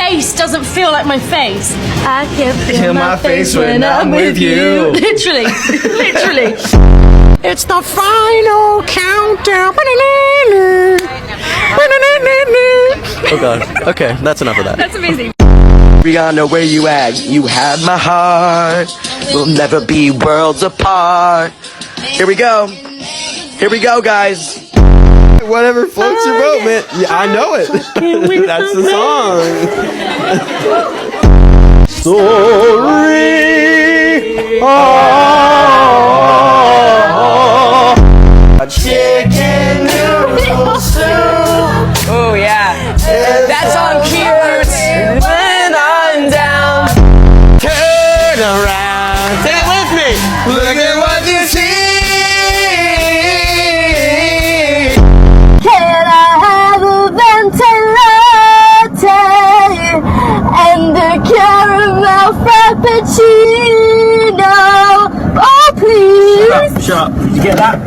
face doesn't feel like my face. I can Feel my face when I'm with you. Literally, literally. It's the final countdown. Oh god. Okay, that's enough of that. That's amazing. Rihanna, where you at? You have my heart. We'll never be worlds apart. Here we go. Here we go, guys. Whatever floats your boat, man. Yeah, I know it. That's the song. Sorry. Chicken noodle soup. Oh yeah, that song cute. When I'm down, turn around. Say it with me. Look at what you see. Can I have a venti latte and a caramel frappuccino? Oh please. Shut up. Did you get that?